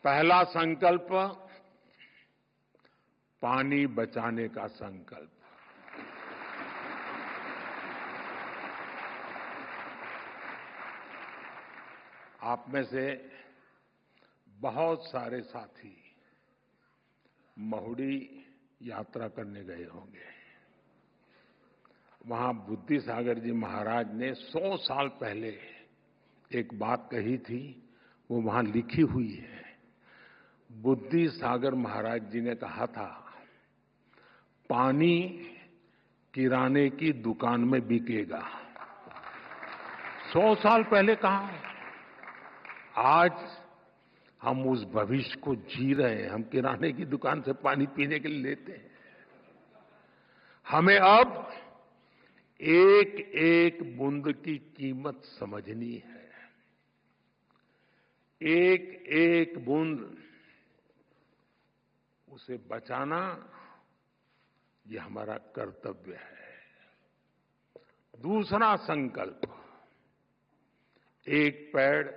पहला संकल्प पानी बचाने का संकल्प। आप में से बहुत सारे साथी महुडी यात्रा करने गए होंगे। वहां बुद्धि सागर जी महाराज ने 100 साल पहले एक बात कही थी, वो वहां लिखी हुई है। बुद्धि सागर महाराज जी ने कहा था, पानी किराने की दुकान में बिकेगा। 100 साल पहले कहा है। आज हम उस भविष्य को जी रहे हैं। हम किराने की दुकान से पानी पीने के लिए लेते हैं। हमें अब एक एक बूंद की कीमत समझनी है। एक एक बूंद उसे बचाना, ये हमारा कर्तव्य है। दूसरा संकल्प, एक पेड़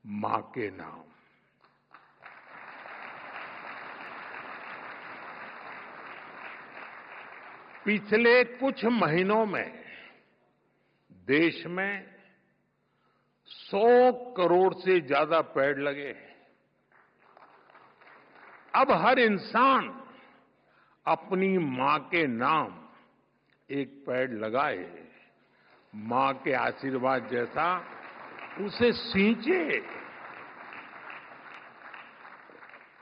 मां के नाम। पिछले कुछ महीनों में देश में 100 करोड़ से ज्यादा पेड़ लगे। अब हर इंसान अपनी मां के नाम एक पेड़ लगाए, मां के आशीर्वाद जैसा उसे सींचे।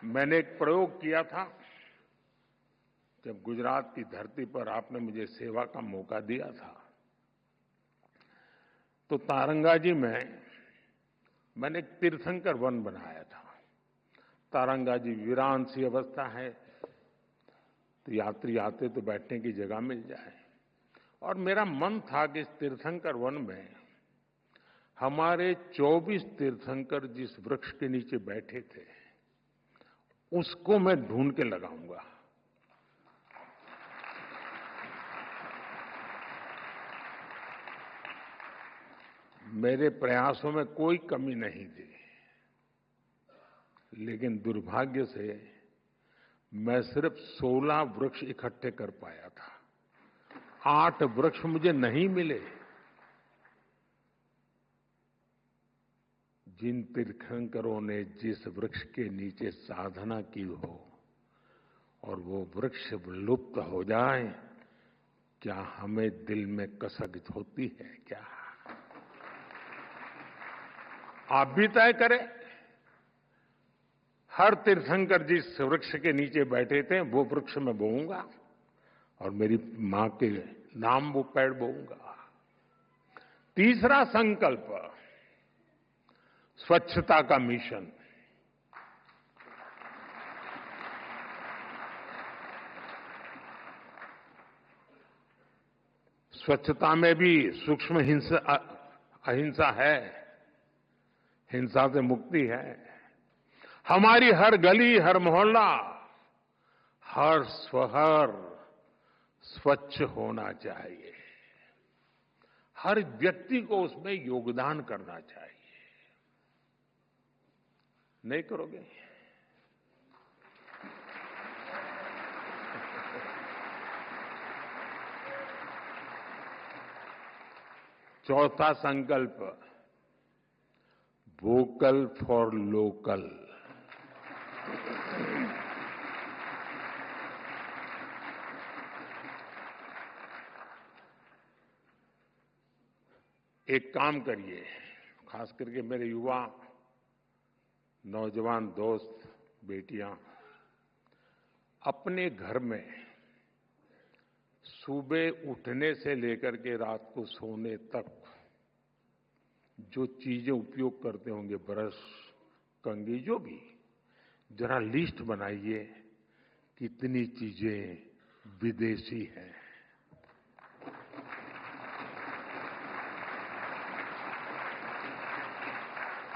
मैंने एक प्रयोग किया था जब गुजरात की धरती पर आपने मुझे सेवा का मौका दिया था। तो तारंगाजी में मैंने एक तीर्थंकर वन बनाया था। तारंगाजी वीरान सी अवस्था है, तो यात्री आते तो बैठने की जगह मिल जाए। और मेरा मन था कि इस तीर्थंकर वन में हमारे 24 तीर्थंकर जिस वृक्ष के नीचे बैठे थे, उसको मैं ढूंढ के लगाऊंगा। मेरे प्रयासों में कोई कमी नहीं थी, लेकिन दुर्भाग्य से मैं सिर्फ 16 वृक्ष इकट्ठे कर पाया था। 8 वृक्ष मुझे नहीं मिले। जिन तीर्थंकरों ने जिस वृक्ष के नीचे साधना की हो और वो वृक्ष लुप्त हो जाए, क्या हमें दिल में कसक होती है क्या? आप भी तय करें। हर तीर्थंकर जिस वृक्ष के नीचे बैठे थे, वो वृक्ष मैं बोऊंगा और मेरी मां के नाम वो पेड़ बोऊंगा। तीसरा संकल्प, स्वच्छता का मिशन। स्वच्छता में भी सूक्ष्म अहिंसा है, हिंसा से मुक्ति है। हमारी हर गली, हर मोहल्ला, हर शहर स्वच्छ होना चाहिए। हर व्यक्ति को उसमें योगदान करना चाहिए। नहीं करोगे? चौथा संकल्प, वोकल फॉर लोकल। एक काम करिए, खास करके मेरे युवा नौजवान दोस्त, बेटियां, अपने घर में सुबह उठने से लेकर के रात को सोने तक जो चीजें उपयोग करते होंगे, ब्रश, कंघी, जो भी, जरा लिस्ट बनाइए कितनी चीजें विदेशी हैं।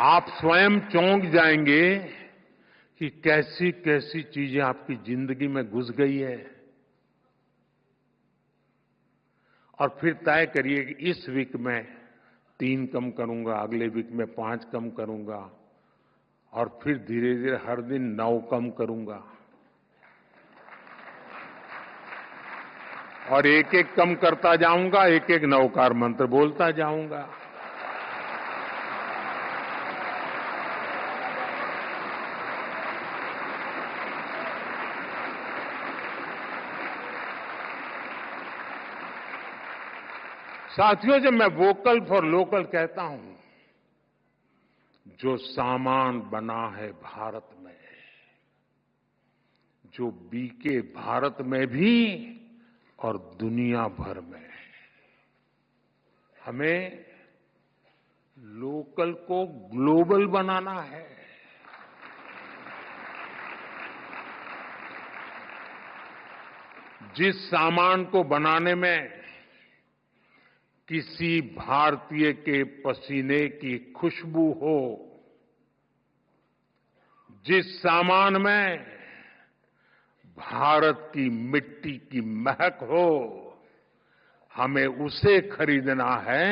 आप स्वयं चौंक जाएंगे कि कैसी कैसी चीजें आपकी जिंदगी में घुस गई है। और फिर तय करिए कि इस वीक में 3 कम करूंगा, अगले वीक में 5 कम करूंगा, और फिर धीरे धीरे हर दिन 9 कम करूंगा और एक एक कम करता जाऊंगा, एक एक नवकार मंत्र बोलता जाऊंगा। साथियों, जब मैं वोकल फॉर लोकल कहता हूं, जो सामान बना है भारत में, जो बिके भारत में भी और दुनिया भर में, हमें लोकल को ग्लोबल बनाना है। जिस सामान को बनाने में किसी भारतीय के पसीने की खुशबू हो, जिस सामान में भारत की मिट्टी की महक हो, हमें उसे खरीदना है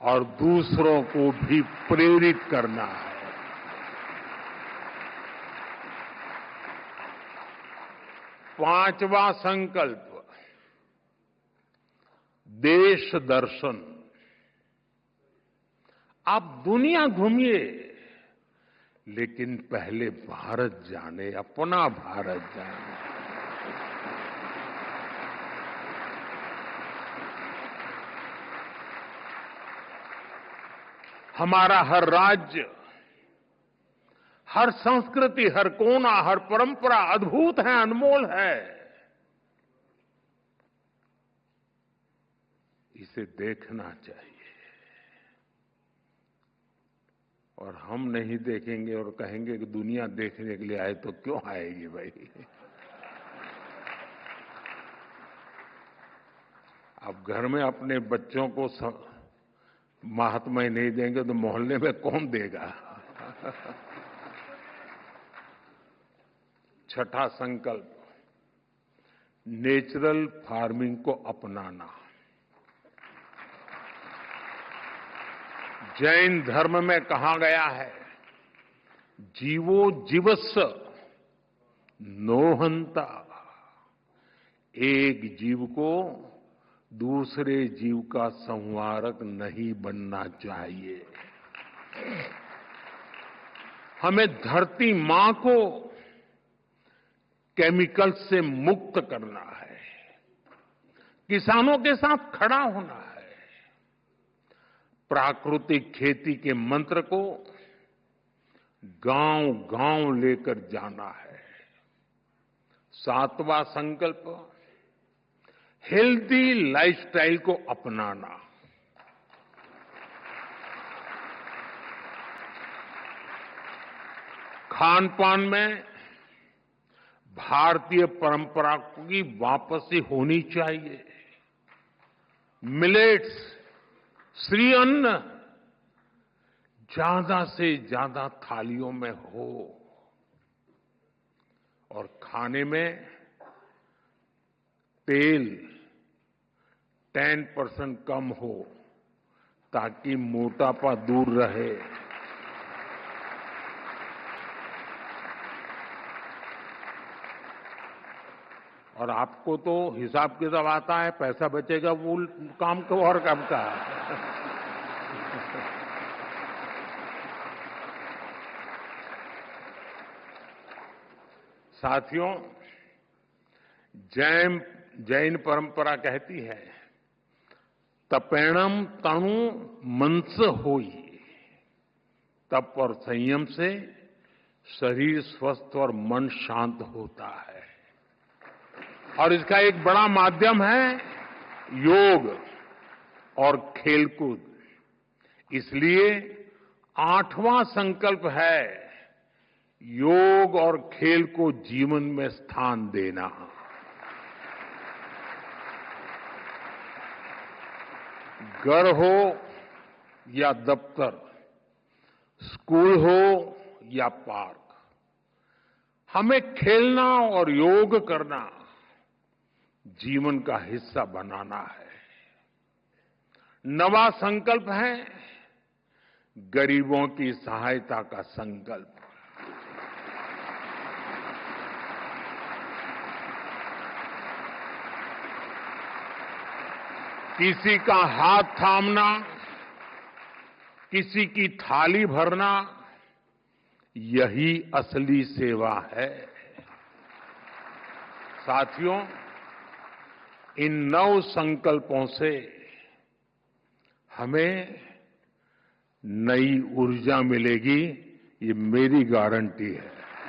और दूसरों को भी प्रेरित करना है। पांचवा संकल्प, देश दर्शन। आप दुनिया घूमिए, लेकिन पहले भारत जाने, अपना भारत जाने। हमारा हर राज्य, हर संस्कृति, हर कोना, हर परंपरा अद्भुत है, अनमोल है। इसे देखना चाहिए। और हम नहीं देखेंगे और कहेंगे कि दुनिया देखने के लिए आए, तो क्यों आएगी भाई? अब घर में अपने बच्चों को महात्मा ही नहीं देंगे तो मोहल्ले में कौन देगा? छठा संकल्प, नेचुरल फार्मिंग को अपनाना। जैन धर्म में कहा गया है, जीवो जीवस्स नोहंता। एक जीव को दूसरे जीव का संहारक नहीं बनना चाहिए। हमें धरती मां को केमिकल से मुक्त करना है, किसानों के साथ खड़ा होना है, प्राकृतिक खेती के मंत्र को गांव-गांव लेकर जाना है। सातवां संकल्प, हेल्दी लाइफस्टाइल को अपनाना। खान पान में भारतीय परंपरा की वापसी होनी चाहिए। मिलेट्स, श्री अन्न ज्यादा से ज्यादा थालियों में हो और खाने में तेल 10% कम हो, ताकि मोटापा दूर रहे। और आपको तो हिसाब किताब आता है, पैसा बचेगा वो काम को और करता है। साथियों, जैन परंपरा कहती है, तपेणम तणु मनस होई। तप और संयम से शरीर स्वस्थ और मन शांत होता है। और इसका एक बड़ा माध्यम है योग और खेलकूद। इसलिए 8वां संकल्प है योग और खेल को जीवन में स्थान देना। घर हो या दफ्तर, स्कूल हो या पार्क, हमें खेलना और योग करना जीवन का हिस्सा बनाना है। 9वां संकल्प है गरीबों की सहायता का संकल्प। किसी का हाथ थामना, किसी की थाली भरना, यही असली सेवा है। साथियों, इन 9 संकल्पों से हमें नई ऊर्जा मिलेगी, ये मेरी गारंटी है।